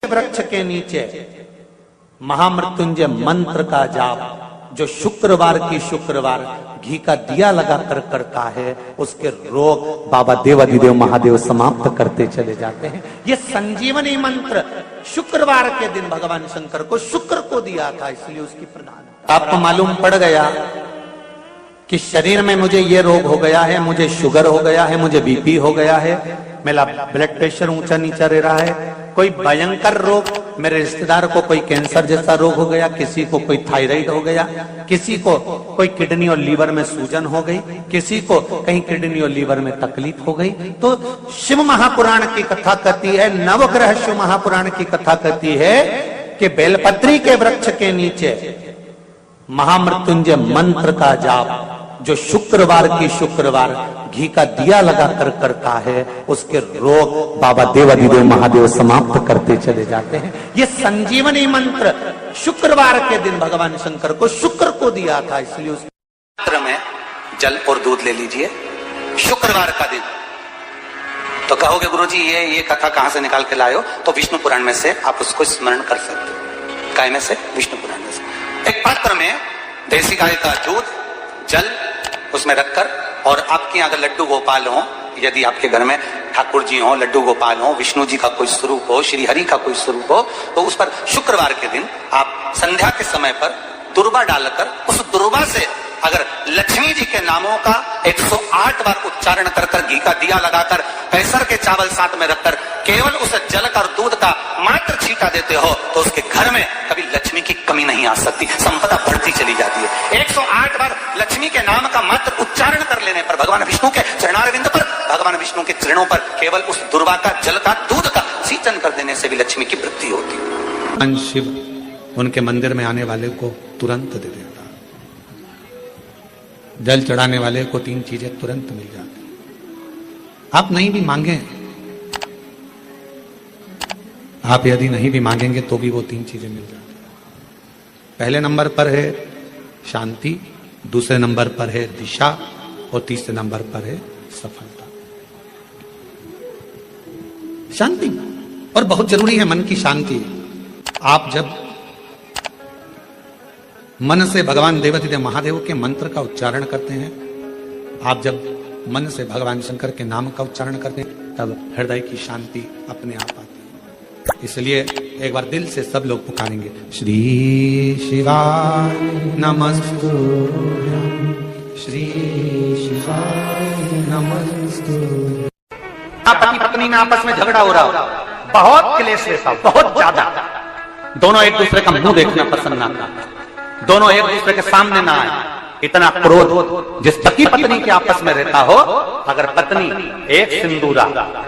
वृक्ष के नीचे महामृत्युंजय मंत्र का जाप जो शुक्रवार की शुक्रवार घी का दिया लगा कर करता है, उसके रोग बाबा देवाधिदेव महादेव समाप्त करते चले जाते हैं। ये संजीवनी मंत्र शुक्रवार के दिन भगवान शंकर को शुक्र को दिया था, इसलिए उसकी प्रधान। आपको मालूम पड़ गया कि शरीर में मुझे ये रोग हो गया है, मुझे शुगर हो गया है, मुझे बीपी हो गया है, मेरा ब्लड प्रेशर ऊंचा नीचा रह रहा है, कोई भयंकर रोग, मेरे रिश्तेदार को कोई कैंसर जैसा रोग हो गया, किसी को कोई थायराइड हो गया, किसी को कोई किडनी और लीवर में सूजन हो गई, किसी को कहीं किडनी और लीवर में तकलीफ हो गई। तो शिव महापुराण की कथा कहती है, नवग्रह शिव महापुराण की कथा कहती है कि बेलपत्री के वृक्ष के नीचे महामृत्युंजय मंत्र का जाप जो शुक्रवार की शुक्रवार घी का दिया लगा कर करता है, उसके रोग बाबा देवाधिदेव महादेव समाप्त करते चले जाते हैं। ये संजीवनी मंत्र शुक्रवार के दिन भगवान शंकर को शुक्र को दिया था, इसलिए उस मंत्र में जल और दूध ले लीजिए शुक्रवार का दिन। तो कहोगे गुरुजी ये कथा कहां से निकाल के लाए हो? तो विष्णु पुराण में से आप उसको स्मरण कर सकते हो। काय में से? विष्णु पुराण में से। एक पात्र में देसी गाय का दूध, जल उसमें रखकर, और आपके अगर लड्डू गोपाल हो, यदि आपके घर में ठाकुर जी हो, लड्डू गोपाल हो, विष्णु जी का कोई स्वरूप हो, श्री हरि का कोई स्वरूप हो, तो उस पर शुक्रवार के दिन आप संध्या के समय पर दुर्वा डालकर उस दुर्वा से अगर लक्ष्मी जी के नामों का 108 बार उच्चारण कर कर घी का दिया लगाकर कैसर के चावल साथ में रखकर केवल उस जल का और दूध का मात्र छींटा देते हो, तो उसके घर में कभी लक्ष्मी की कमी नहीं आ सकती, संपदा बढ़ती चली जाती है। 108 बार लक्ष्मी के नाम का मात्र उच्चारण कर लेने पर भगवान विष्णु के चरणारविंद पर, भगवान विष्णु के चरणों पर केवल उस दुर्वा का, जल का, दूध का सिंचन कर देने से भी लक्ष्मी की वृद्धि होती। शिव उनके मंदिर में आने वाले को तुरंत दे देता, जल चढ़ाने वाले को 3 चीजें तुरंत मिल जाती। आप नहीं भी मांगे, आप यदि नहीं भी मांगेंगे तो भी वो 3 चीजें मिल जाती। पहले नंबर पर है शांति, दूसरे नंबर पर है दिशा, और तीसरे नंबर पर है सफलता। शांति, और बहुत जरूरी है मन की शांति। आप जब मन से भगवान देवाधिदेव महादेव के मंत्र का उच्चारण करते हैं, आप जब मन से भगवान शंकर के नाम का उच्चारण करते हैं, तब हृदय की शांति अपने आप आती है। इसलिए एक बार दिल से सब लोग पुकारेंगे, श्री शिवाय नमस्तुभ्यं, श्री शिवाय नमस्तुभ्यं। पति पत्नी में आपस में झगड़ा हो रहा हो, बहुत क्लेश रहता हो, बहुत ज्यादा, दोनों एक दूसरे का मुंह देखना पसंद ना करते, दोनों एक दूसरे के सामने ना आए, इतना क्रोध जिस पति पत्नी के आपस में रहता हो, अगर पत्नी एक सिंदूरा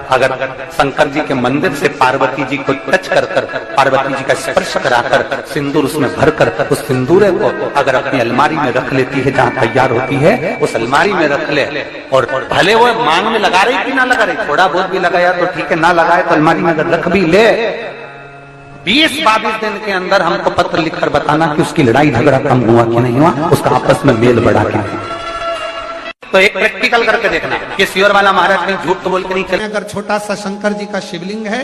अगर शंकर जी के मंदिर से पार्वती जी को टच कर कर, पार्वती जी का स्पर्श कराकर सिंदूर उसमें भरकर उस सिंदूरे को अगर अपनी अलमारी में रख लेती है, जहां तैयार होती है उस अलमारी में रख ले, और भले वो मांग में लगा रही कि ना लगा रही, थोड़ा बहुत भी लगाया तो ठीक है, ना लगाए तो अलमारी में अगर रख भी ले, 20-22 दिन के अंदर हमको पत्र लिखकर बताना कि उसकी लड़ाई झगड़ा कम हुआ कि नहीं हुआ, उसका आपस में मेल बढ़ा कि नहीं। तो एक प्रैक्टिकल करके देखना कि सियोर वाला महाराज में झूठ तो बोल के नहीं चले। अगर छोटा सा शंकर जी का शिवलिंग है,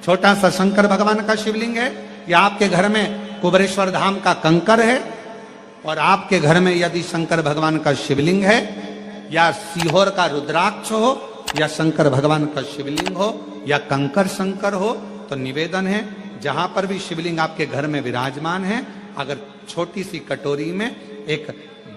छोटा सा शंकर भगवान का शिवलिंग है, या आपके घर में कुबरेश्वर धाम का कंकर है, और आपके घर में यदि शंकर भगवान का शिवलिंग है, या सीहोर का रुद्राक्ष हो, या शंकर भगवान का शिवलिंग हो, या कंकर शंकर हो, तो निवेदन है जहां पर भी शिवलिंग आपके घर में विराजमान है, अगर छोटी सी कटोरी में एक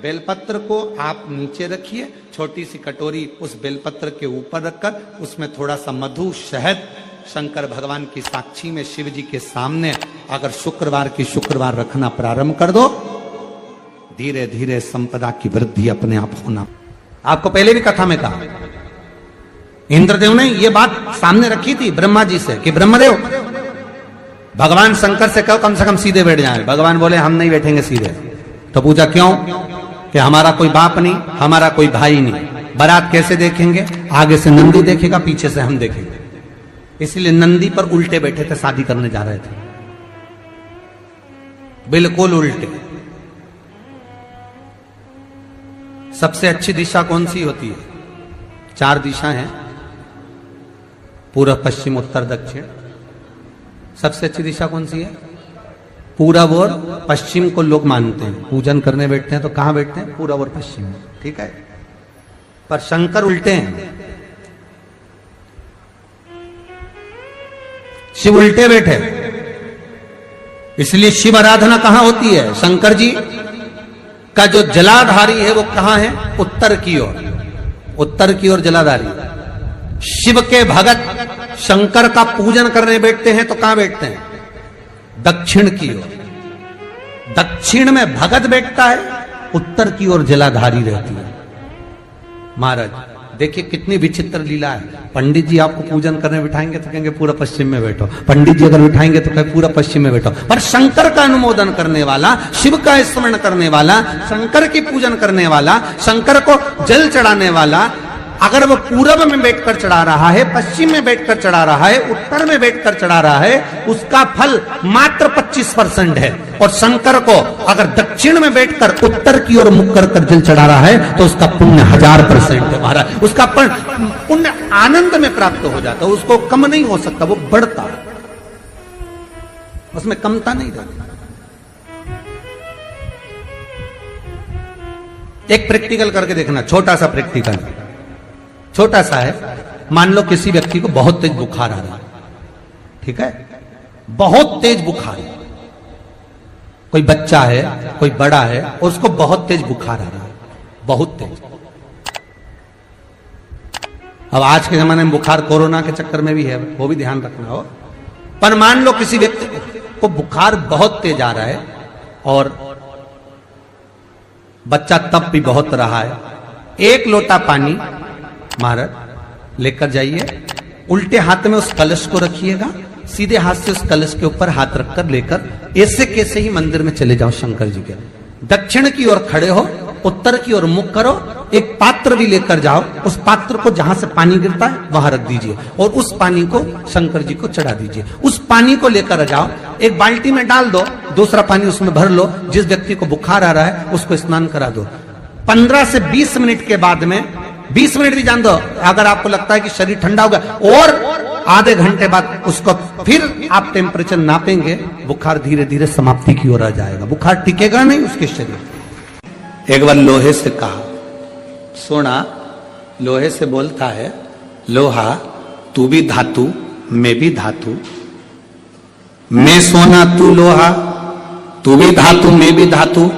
बेलपत्र को आप नीचे रखिए, छोटी सी कटोरी उस बेलपत्र के ऊपर रखकर उसमें थोड़ा सा मधु, शहद शंकर भगवान की साक्षी में शिव जी के सामने अगर शुक्रवार की शुक्रवार रखना प्रारंभ कर दो, धीरे धीरे संपदा की वृद्धि अपने आप होना। आपको पहले भी कथा में कहा, इंद्रदेव ने यह बात सामने रखी थी ब्रह्मा जी से कि ब्रह्मदेव भगवान शंकर से कहो कम से कम सीधे बैठ जाए। भगवान बोले हम नहीं बैठेंगे सीधे। तो पूछा क्यों? कि हमारा कोई बाप नहीं, हमारा कोई भाई नहीं, बारात कैसे देखेंगे? आगे से नंदी देखेगा, पीछे से हम देखेंगे। इसलिए नंदी पर उल्टे बैठे थे, शादी करने जा रहे थे, बिल्कुल उल्टे। सबसे अच्छी दिशा कौन सी होती है? 4 दिशा हैं, पूर्व, पश्चिम, उत्तर, दक्षिण। सबसे अच्छी दिशा कौन सी है? पूरब और पश्चिम को लोग मानते हैं। पूजन करने बैठते हैं तो कहां बैठते हैं? पूरब और पश्चिम में, ठीक है। पर शंकर उल्टे हैं, शिव उल्टे बैठे, इसलिए शिव आराधना कहां होती है? शंकर जी का जो जलाधारी है वो कहां है? उत्तर की ओर, उत्तर की ओर जलाधारी। शिव के भगत शंकर का पूजन करने बैठते हैं तो कहां बैठते हैं? दक्षिण की ओर। दक्षिण में भगत बैठता है, उत्तर की ओर जलाधारी रहती है। महाराज देखिए कितनी विचित्र लीला है। पंडित जी आपको पूजन करने बिठाएंगे तो कहेंगे पूरा पश्चिम में बैठो, पंडित जी अगर बिठाएंगे तो कहेंगे पूरा पश्चिम में बैठो। पर शंकर का अनुमोदन करने वाला, शिव का स्मरण करने वाला, शंकर की पूजन करने वाला, शंकर को जल चढ़ाने वाला, अगर वो पूरब में बैठकर चढ़ा रहा है, पश्चिम में बैठकर चढ़ा रहा है, उत्तर में बैठकर चढ़ा रहा है, उसका फल मात्र 25% है। और शंकर को अगर दक्षिण में बैठकर उत्तर की ओर मुख कर जल चढ़ा रहा है तो उसका पुण्य 1000% है महाराज। उसका पुण्य आनंद में प्राप्त हो जाता है, उसको कम नहीं हो सकता, वो बढ़ता है, उसमें कमता नहीं रहती। एक प्रैक्टिकल करके देखना, छोटा सा प्रैक्टिकल, छोटा सा है। मान लो किसी व्यक्ति को बहुत तेज बुखार आ रहा है, ठीक है, बहुत तेज बुखार है, कोई बच्चा है, कोई बड़ा है, और उसको बहुत तेज बुखार आ रहा है, बहुत तेज। अब आज के जमाने में बुखार कोरोना के चक्कर में भी है, वो भी ध्यान रखना हो। पर मान लो किसी व्यक्ति को बुखार बहुत तेज आ रहा है और बच्चा तप भी बहुत रहा है, एक लोटा पानी महाराज लेकर जाइए, उल्टे हाथ में उस कलश को रखिएगा, सीधे हाथ से उस कलश के ऊपर हाथ रखकर लेकर ऐसे कैसे ही मंदिर में चले जाओ शंकर जी के। दक्षिण की ओर खड़े हो, उत्तर की ओर मुख करो, एक पात्र भी लेकर जाओ, उस पात्र को जहां से पानी गिरता है वहां रख दीजिए और उस पानी को शंकर जी को चढ़ा दीजिए। उस पानी को लेकर जाओ, एक बाल्टी में डाल दो, दूसरा पानी उसमें भर लो, जिस व्यक्ति को बुखार आ रहा है उसको स्नान करा दो। 15 से 20 मिनट के बाद में, 20 मिनट भी जान दो, अगर आपको लगता है कि शरीर ठंडा हो गया, और आधे घंटे बाद उसको फिर आप टेम्परेचर नापेंगे, बुखार धीरे धीरे समाप्ति की ओर आ जाएगा, बुखार टिकेगा नहीं उसके शरीर। एक बार लोहे से कहा, सोना लोहे से बोलता है, लोहा तू भी धातु मैं भी धातु, मैं सोना तू लोहा, तू भी धातु मैं भी धातु,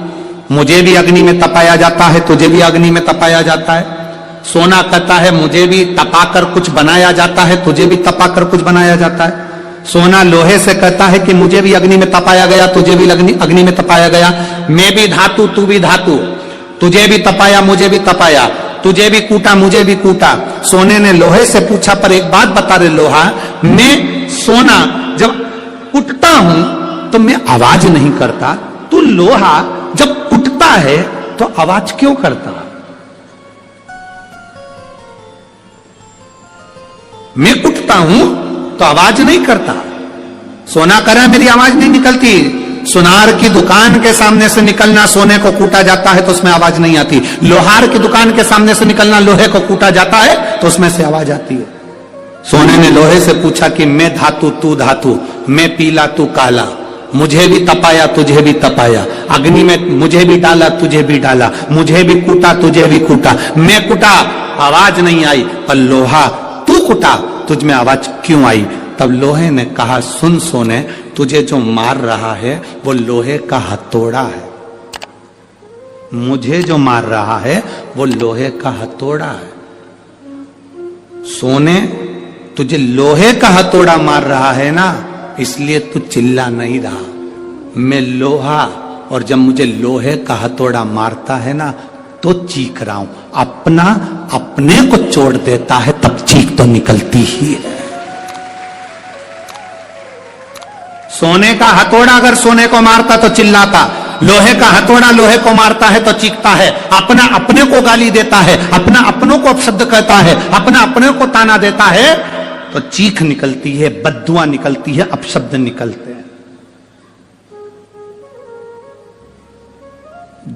मुझे भी अग्नि में तपाया जाता है, तुझे भी अग्नि में तपाया जाता है। सोना कहता है मुझे भी तपाकर कुछ बनाया जाता है, तुझे भी तपाकर कुछ बनाया जाता है। सोना लोहे से कहता है कि मुझे भी अग्नि में तपाया गया, तुझे भी अग्नि में तपाया गया, मैं भी धातु तू भी धातु, तुझे भी तपाया मुझे भी तपाया, तुझे भी कूटा मुझे भी कूटा। सोने ने लोहे से पूछा, पर एक बात बता रहे लोहा, मैं सोना जब कुटता हूं तो मैं आवाज नहीं करता, तू लोहा जब कुटता है तो आवाज क्यों करता? मैं कुटता हूं तो आवाज नहीं करता, सोना करे मेरी आवाज नहीं निकलती। सुनार की दुकान के सामने से निकलना, सोने को कूटा जाता है तो उसमें आवाज नहीं आती। लोहार की दुकान के सामने से निकलना, लोहे को कूटा जाता है तो उसमें से आवाज आती है। सोने ने लोहे से पूछा कि मैं धातु तू धातु, मैं पीला तू काला, मुझे भी तपाया तुझे भी तपाया, अग्नि में मुझे भी डाला तुझे भी डाला, मुझे भी कूटा तुझे भी कूटा, मैं कुटा आवाज नहीं आई, पर लोहा तू कुटा तुझ में आवाज क्यों आई? तब लोहे ने कहा, सुन सोने, तुझे जो मार रहा है वो लोहे का हथौड़ा है, मुझे जो मार रहा है वो लोहे का हथौड़ा है। सोने तुझे लोहे का हथौड़ा मार रहा है ना, इसलिए तू चिल्ला नहीं रहा। मैं लोहा, और जब मुझे लोहे का हथौड़ा मारता है ना तो चीख रहा हूं। अपना अपने को चोट देता है तब चीख तो निकलती ही है। सोने का हथौड़ा अगर सोने को मारता तो चिल्लाता, लोहे का हथौड़ा लोहे को मारता है तो चीखता है। अपना अपने को गाली देता है, अपना अपनों को अपशब्द कहता है, अपना अपने को ताना देता है तो चीख निकलती है, बद्दुआ निकलती है, अपशब्द निकलते हैं।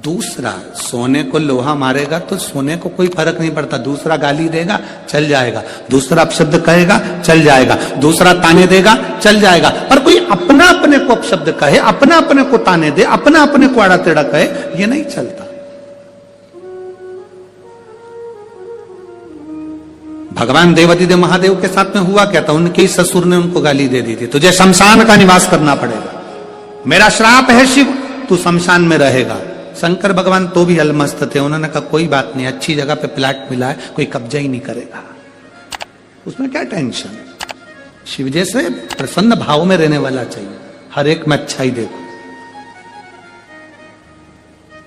दूसरा, सोने को लोहा मारेगा तो सोने को कोई फर्क नहीं पड़ता, दूसरा गाली देगा चल जाएगा, दूसरा अपशब्द कहेगा चल जाएगा, दूसरा ताने देगा चल जाएगा, पर कोई अपना अपने को अपशब्द कहे, अपना अपने को ताने दे, अपना अपने को आड़ा टेढ़ा कहे, ये नहीं चलता। भगवान देवादिदेव महादेव के साथ में हुआ क्या था, उनके ही ससुर ने उनको गाली दे दी थी, तुझे शमशान का निवास करना पड़ेगा, मेरा श्राप है शिव, तू शमशान में रहेगा। शंकर भगवान तो भी अलमस्त थे, उन्होंने कहा कोई बात नहीं, अच्छी जगह पे प्लाट मिला है, कोई कब्जा ही नहीं करेगा, उसमें क्या टेंशन। शिव जैसे प्रसन्न भाव में रहने वाला चाहिए, हर एक में अच्छाई देखो,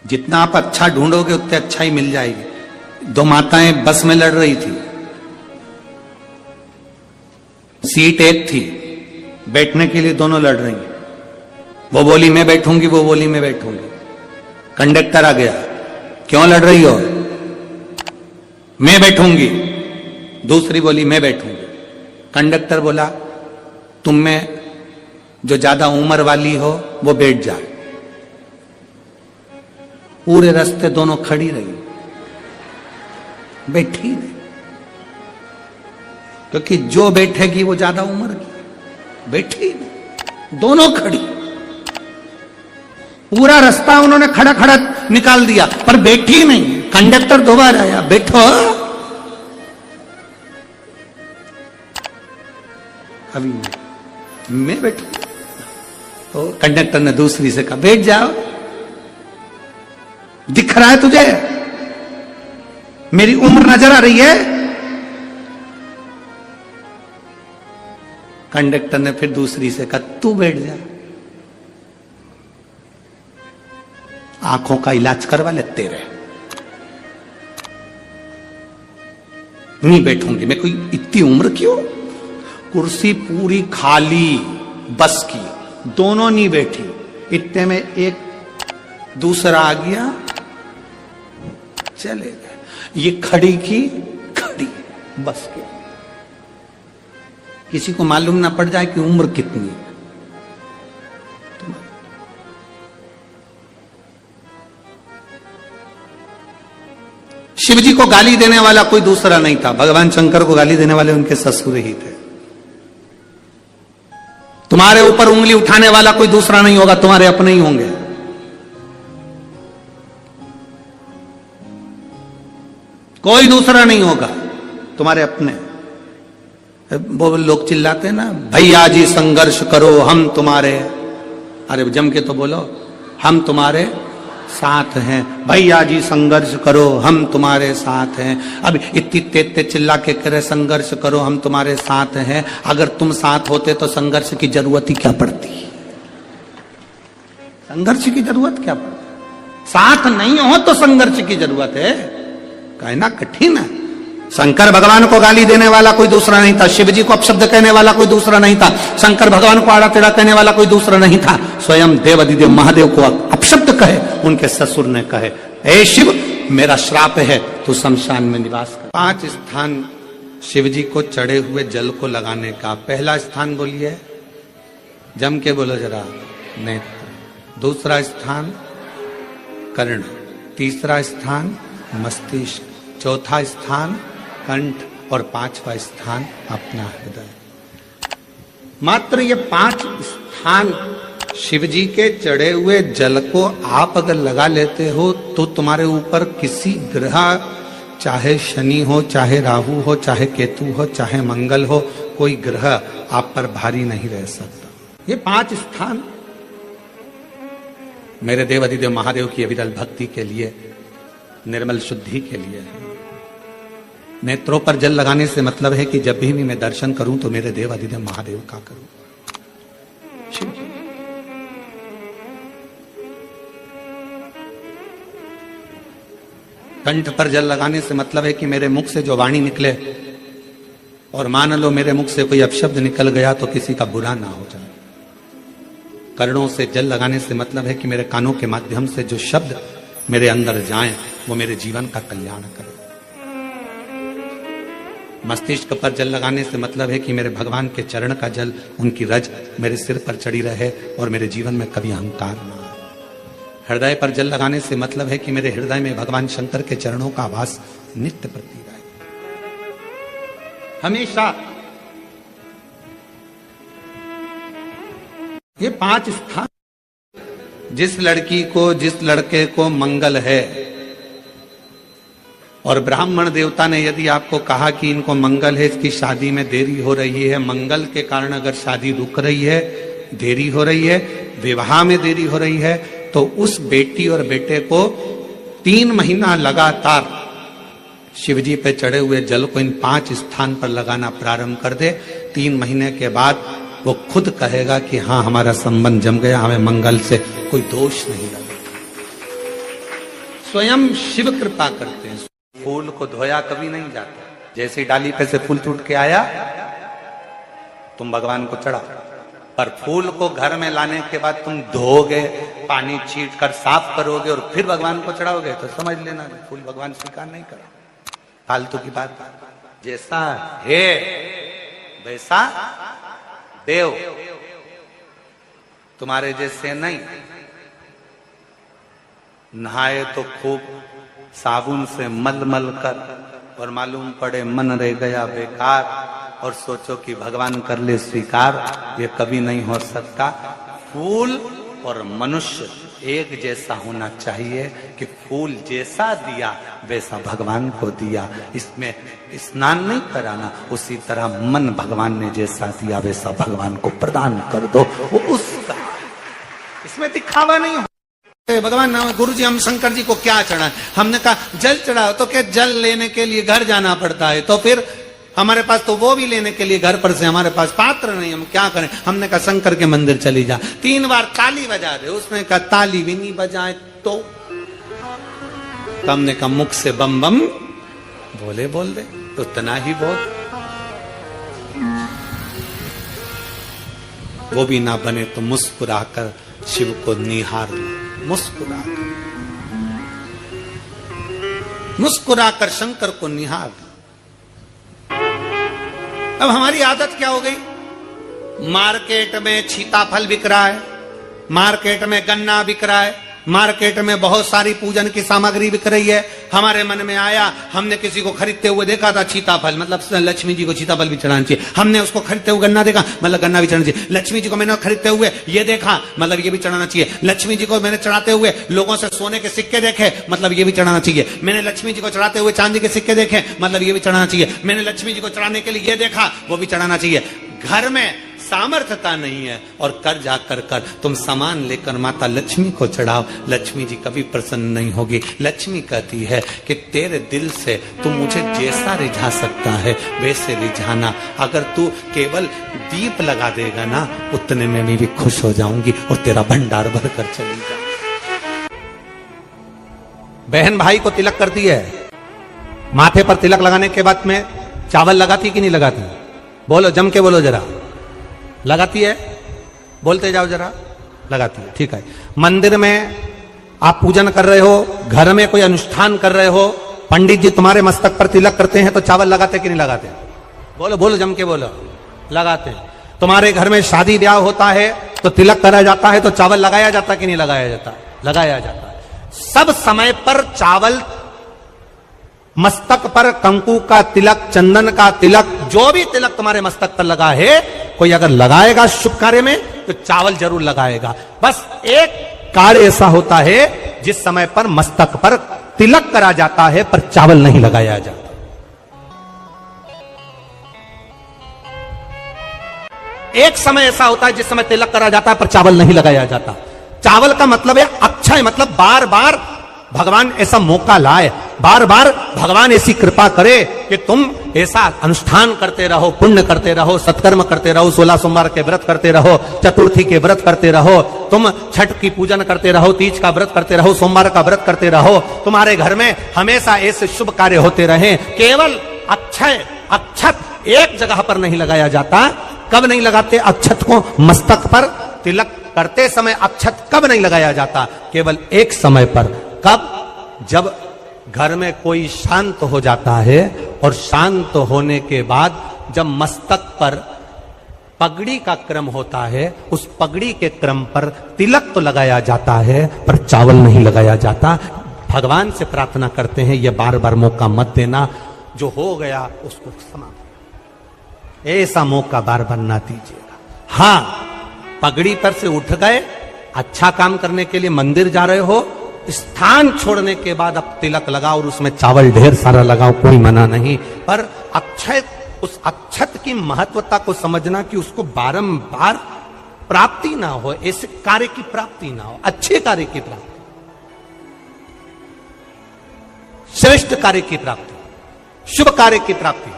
जितना आप अच्छा ढूंढोगे उतने अच्छाई मिल जाएगी। दो माताएं बस में लड़ रही थी, सीट एक थी, बैठने के लिए दोनों लड़ रही, वो बोली मैं बैठूंगी, वो बोली मैं बैठूंगी। कंडक्टर आ गया, क्यों लड़ रही हो, मैं बैठूंगी, दूसरी बोली मैं बैठूंगी। कंडक्टर बोला तुम में जो ज्यादा उम्र वाली हो वो बैठ जाए। पूरे रास्ते दोनों खड़ी रही, बैठी नहीं, क्योंकि जो बैठेगी वो ज्यादा उम्र की, बैठी नहीं, दोनों खड़ी। पूरा रास्ता उन्होंने खड़ा खड़ा निकाल दिया, पर बैठी नहीं। कंडक्टर दोबारा आया, बैठो, अभी मैं बैठू। तो कंडक्टर ने दूसरी से कहा बैठ जाओ, दिख रहा है तुझे, मेरी उम्र नजर आ रही है। कंडक्टर ने फिर दूसरी से कहा तू बैठ जा, आंखों का इलाज करवा ले तेरे। नहीं बैठूंगी मैं, कोई इतनी उम्र क्यों। कुर्सी पूरी खाली बस की, दोनों नहीं बैठी, इतने में एक दूसरा आ गया, चले गए। ये खड़ी की खड़ी बस की, किसी को मालूम ना पड़ जाए कि उम्र कितनी है। शिव जी को गाली देने वाला कोई दूसरा नहीं था, भगवान शंकर को गाली देने वाले उनके ससुर ही थे। तुम्हारे ऊपर उंगली उठाने वाला कोई दूसरा नहीं होगा, तुम्हारे अपने ही होंगे। कोई दूसरा नहीं होगा, तुम्हारे अपने। वो लोग चिल्लाते ना, भैया जी संघर्ष करो हम तुम्हारे, अरे जम के तो बोलो, हम तुम्हारे साथ हैं, भैया जी संघर्ष करो हम तुम्हारे साथ हैं। अब इतनी तेज चिल्ला के करे संघर्ष करो हम तुम्हारे साथ हैं, अगर तुम साथ होते तो संघर्ष की जरूरत ही क्या पड़ती, संघर्ष की जरूरत क्या पड़ती। साथ नहीं हो तो संघर्ष की जरूरत है, कहना कठिन है। शंकर भगवान को गाली देने वाला कोई दूसरा नहीं था, शिव जी को अपशब्द कहने वाला कोई दूसरा नहीं था, शंकर भगवान को आड़ा टेढ़ा कहने वाला कोई दूसरा नहीं था, स्वयं देवादिदेव महादेव को अपशब्द कहे उनके ससुर ने कहे, ए शिव मेरा श्राप है, तू शमशान में निवास कर। 5 स्थान शिव जी को चढ़े हुए जल को लगाने का। पहला स्थान बोलिए, जम के बोलो जरा, नेत्र। दूसरा स्थान कर्ण, तीसरा स्थान मस्तिष्क, चौथा स्थान कंठ और 5वां स्थान अपना हृदय। मात्र ये 5 स्थान शिव जी के चढ़े हुए जल को आप अगर लगा लेते हो तो तुम्हारे ऊपर किसी ग्रह, चाहे शनि हो, चाहे राहु हो, चाहे केतु हो, चाहे मंगल हो, कोई ग्रह आप पर भारी नहीं रह सकता। ये 5 स्थान मेरे देवादिदेव महादेव की अविरल भक्ति के लिए, निर्मल शुद्धि के लिए है। नेत्रों पर जल लगाने से मतलब है कि जब भी मैं दर्शन करूं तो मेरे देवादिदेव महादेव का करूं। कंठ पर जल लगाने से मतलब है कि मेरे मुख से जो वाणी निकले, और मान लो मेरे मुख से कोई अपशब्द निकल गया तो किसी का बुरा ना हो जाए। कर्णों से जल लगाने से मतलब है कि मेरे कानों के माध्यम से जो शब्द मेरे अंदर जाएं वो मेरे जीवन का कल्याण करें। मस्तिष्क पर जल लगाने से मतलब है कि मेरे भगवान के चरण का जल, उनकी रज मेरे सिर पर चढ़ी रहे और मेरे जीवन में कभी अहंकार ना आए। हृदय पर जल लगाने से मतलब है कि मेरे हृदय में भगवान शंकर के चरणों का आवास नित्य प्रतीत रहे हमेशा। ये 5 स्थान। जिस लड़की को, जिस लड़के को मंगल है, और ब्राह्मण देवता ने यदि आपको कहा कि इनको मंगल है, इसकी शादी में देरी हो रही है, मंगल के कारण अगर शादी रुक रही है, देरी हो रही है, विवाह में देरी हो रही है, तो उस बेटी और बेटे को 3 महीना लगातार शिवजी पे चढ़े हुए जल को इन 5 स्थान पर लगाना प्रारंभ कर दे। 3 महीने के बाद वो खुद कहेगा कि हाँ, हमारा संबंध जम गया, हमें मंगल से कोई दोष नहीं लगा। स्वयं शिव कृपा करते हैं। फूल को धोया कभी नहीं जाता, जैसे डाली पे से फूल टूट के आया तुम भगवान को चढ़ा, पर फूल को घर में लाने के बाद तुम धोगे, पानी छीट कर साफ करोगे और फिर भगवान को चढ़ाओगे, तो समझ लेना फूल भगवान स्वीकार नहीं कर। फालतू की बात। जैसा है वैसा देव, तुम्हारे जैसे नहीं। नहाए तो खूब साबुन से मल मल कर, और मालूम पड़े मन रह गया बेकार, और सोचो कि भगवान कर ले स्वीकार, ये कभी नहीं हो सकता। फूल और मनुष्य एक जैसा होना चाहिए कि फूल जैसा दिया वैसा भगवान को दिया। इसमें स्नान नहीं कराना, उसी तरह मन भगवान ने जैसा दिया वैसा भगवान को प्रदान कर दो, वो उसका। इसमें दिखावा नहीं हो। भगवान गुरु जी, हम शंकर जी को क्या चढ़ाएं? हमने कहा जल चढ़ाओ, तो क्या जल लेने के लिए घर जाना पड़ता है, तो फिर हमारे पास तो वो भी लेने के लिए घर पर से हमारे पास पात्र नहीं, हम क्या करें? हमने कहा शंकर के मंदिर चली जा, 3 बार ताली बजा दे। उसने कहा ताली भी नहीं बजाए तो हमने कहा मुख से बम बम बोले बोल दे, तो उतना ही बोल। वो भी ना बने तो मुस्कुराकर शिव को निहार लो, मुस्कुराकर शंकर को निहार। अब हमारी आदत क्या हो गई? मार्केट में सीताफल बिक रहा है, मार्केट में गन्ना बिक रहा है, मार्केट में बहुत सारी पूजन की सामग्री बिक रही है। हमारे मन में आया, हमने किसी को खरीदते हुए देखा था सीताफल, मतलब लक्ष्मी जी को सीताफल भी चढ़ाना चाहिए। हमने उसको खरीदते हुए गन्ना देखा, मतलब गन्ना भी चढ़ाना चाहिए। लक्ष्मी जी को मैंने खरीदते हुए ये देखा, मतलब ये भी चढ़ाना चाहिए। लक्ष्मी जी को मैंने चढ़ाते हुए लोगों से सोने के सिक्के देखे, मतलब ये भी चढ़ाना चाहिए। मैंने लक्ष्मी जी को चढ़ाते हुए चांदी के सिक्के देखे, मतलब ये भी चढ़ाना चाहिए। मैंने लक्ष्मी जी को चढ़ाने के लिए ये देखा, वो भी चढ़ाना चाहिए। घर में सामर्थ्यता नहीं है और कर जाकर कर तुम सामान लेकर माता लक्ष्मी को चढ़ाओ, लक्ष्मी जी कभी प्रसन्न नहीं होगी। लक्ष्मी कहती है कि तेरे दिल से तू मुझे जैसा रिझा सकता है वैसे रिझाना। अगर तू केवल दीप लगा देगा ना, उतने में मैं भी खुश हो जाऊंगी और तेरा भंडार भर कर चली जाऊंगी। बहन भाई को तिलक करती है, माथे पर तिलक लगाने के बाद में चावल लगाती कि नहीं लगाती? बोलो, जम के बोलो जरा। लगाती है? बोलते जाओ जरा। लगाती है, ठीक है। मंदिर में आप पूजन कर रहे हो, घर में कोई अनुष्ठान कर रहे हो, पंडित जी तुम्हारे मस्तक पर तिलक करते हैं तो चावल लगाते कि नहीं लगाते? बोलो बोलो, जम के बोलो। लगाते हैं। तुम्हारे घर में शादी ब्याह होता है तो तिलक करा जाता है तो चावल लगाया जाता कि नहीं लगाया जाता? लगाया जाता है। सब समय पर चावल, मस्तक पर कंकु का तिलक, चंदन का तिलक, जो भी तिलक तुम्हारे मस्तक पर लगा है, कोई अगर लगाएगा शुभ कार्य में तो चावल जरूर लगाएगा। बस एक कार्य ऐसा होता है जिस समय पर मस्तक पर तिलक करा जाता है पर चावल नहीं लगाया जाता। एक समय ऐसा होता है जिस समय तिलक करा जाता है पर चावल नहीं लगाया जाता। चावल का मतलब है अक्षय, मतलब बार बार भगवान ऐसा मौका लाए, बार बार भगवान ऐसी कृपा करे कि तुम ऐसा अनुष्ठान करते रहो, पुण्य करते रहो, सत्कर्म करते रहो, 16 सोमवार के व्रत करते रहो, चतुर्थी के व्रत करते रहो, तुम छठ की पूजन करते रहो, तीज का व्रत करते रहो, सोमवार का व्रत करते रहो। तुम्हारे घर में हमेशा ऐसे शुभ कार्य होते रहे। केवल अक्षय, अक्षत एक जगह पर नहीं लगाया जाता। कब नहीं लगाते अक्षत को? मस्तक पर तिलक करते समय अक्षत कब नहीं लगाया जाता? केवल एक समय पर। कब? जब घर में कोई शांत हो जाता है, और शांत होने के बाद जब मस्तक पर पगड़ी का क्रम होता है, उस पगड़ी के क्रम पर तिलक तो लगाया जाता है पर चावल नहीं लगाया जाता। भगवान से प्रार्थना करते हैं ये बार बार मौका मत देना, जो हो गया उसको समाप्त, ऐसा मौका बार बार ना दीजिएगा। हाँ, पगड़ी पर से उठ गए, अच्छा काम करने के लिए मंदिर जा रहे हो, स्थान छोड़ने के बाद अब तिलक लगाओ और उसमें चावल ढेर सारा लगाओ, कोई मना नहीं। पर अक्षय, उस अक्षत की महत्वता को समझना कि उसको बारंबार प्राप्ति ना हो, ऐसे कार्य की प्राप्ति ना हो, अच्छे कार्य की प्राप्ति, श्रेष्ठ कार्य की प्राप्ति, शुभ कार्य की प्राप्ति।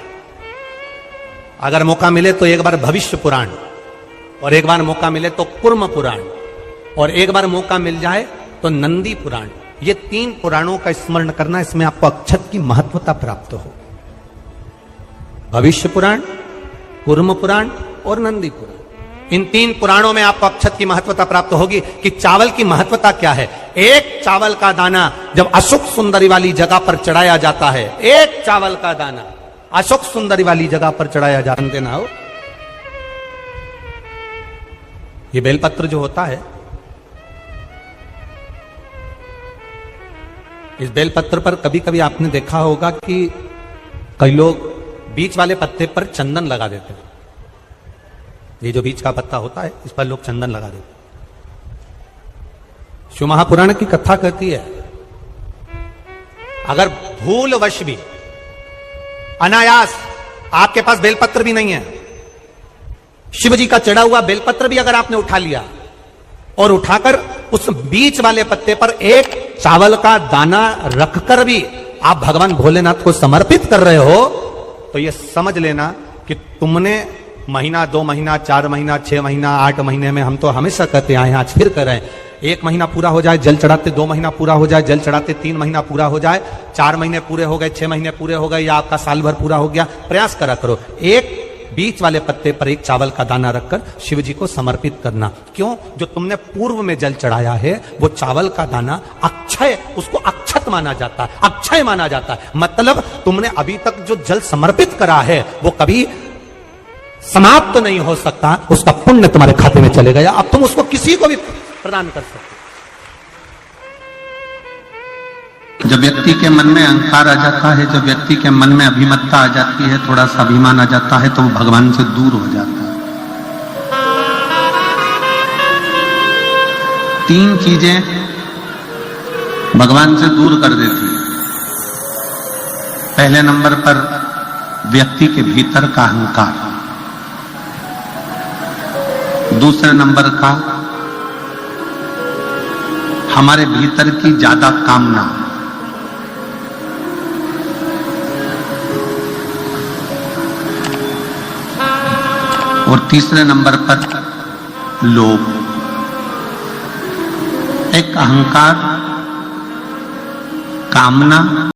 अगर मौका मिले तो एक बार भविष्य पुराण, और एक बार मौका मिले तो कुर्म पुराण, और एक बार मौका मिल जाए तो नंदी पुराण। ये 3 पुराणों का स्मरण करना, इसमें आपको अक्षत की महत्वता प्राप्त हो। भविष्य पुराण, कुर्म पुराण और नंदी पुराण, इन 3 पुराणों में आपको अक्षत की महत्वता प्राप्त होगी कि चावल की महत्वता क्या है। एक चावल का दाना जब अशोक सुंदरी वाली जगह पर चढ़ाया जाता है, एक चावल का दाना अशोक सुंदरी वाली जगह पर चढ़ाया जाता ना हो, ये बेलपत्र जो होता है, इस बेलपत्र पर कभी कभी आपने देखा होगा कि कई लोग बीच वाले पत्ते पर चंदन लगा देते हैं। ये जो बीच का पत्ता होता है, इस पर लोग चंदन लगा देते हैं। शिव महापुराण की कथा कहती है, अगर भूलवश भी, अनायास, आपके पास बेलपत्र भी नहीं है, शिव जी का चढ़ा हुआ बेलपत्र भी अगर आपने उठा लिया और उठाकर उस बीच वाले पत्ते पर एक चावल का दाना रखकर भी आप भगवान भोलेनाथ को समर्पित कर रहे हो, तो यह समझ लेना कि तुमने महीना, 2 महीना, 4 महीना, 6 महीना, 8 महीने में, हम तो हमेशा कहते आए हैं, आज फिर कर रहे हैं, 1 महीना पूरा हो जाए जल चढ़ाते, 2 महीना पूरा हो जाए जल चढ़ाते, 3 महीना पूरा हो जाए, 4 महीने पूरे हो गए, 6 महीने पूरे हो गए, या आपका साल भर पूरा हो गया, प्रयास करा करो एक बीच वाले पत्ते पर एक चावल का दाना रखकर शिव जी को समर्पित करना। क्यों? जो तुमने पूर्व में जल चढ़ाया है वो चावल का दाना अक्षय, उसको अक्षत माना जाता है, अक्षय माना जाता है। मतलब तुमने अभी तक जो जल समर्पित करा है वो कभी समाप्त तो नहीं हो सकता, उसका पुण्य तुम्हारे खाते में चले गया, अब तुम उसको किसी को भी प्रदान कर सकते। जब व्यक्ति के मन में अहंकार आ जाता है, जब व्यक्ति के मन में अभिमत्ता आ जाती है, थोड़ा सा अभिमान आ जाता है, तो वो भगवान से दूर हो जाता है। 3 चीजें भगवान से दूर कर देती है। पहले नंबर पर व्यक्ति के भीतर का अहंकार, दूसरे नंबर का हमारे भीतर की ज्यादा कामना, और तीसरे नंबर पर लोभ। एक अहंकार, कामना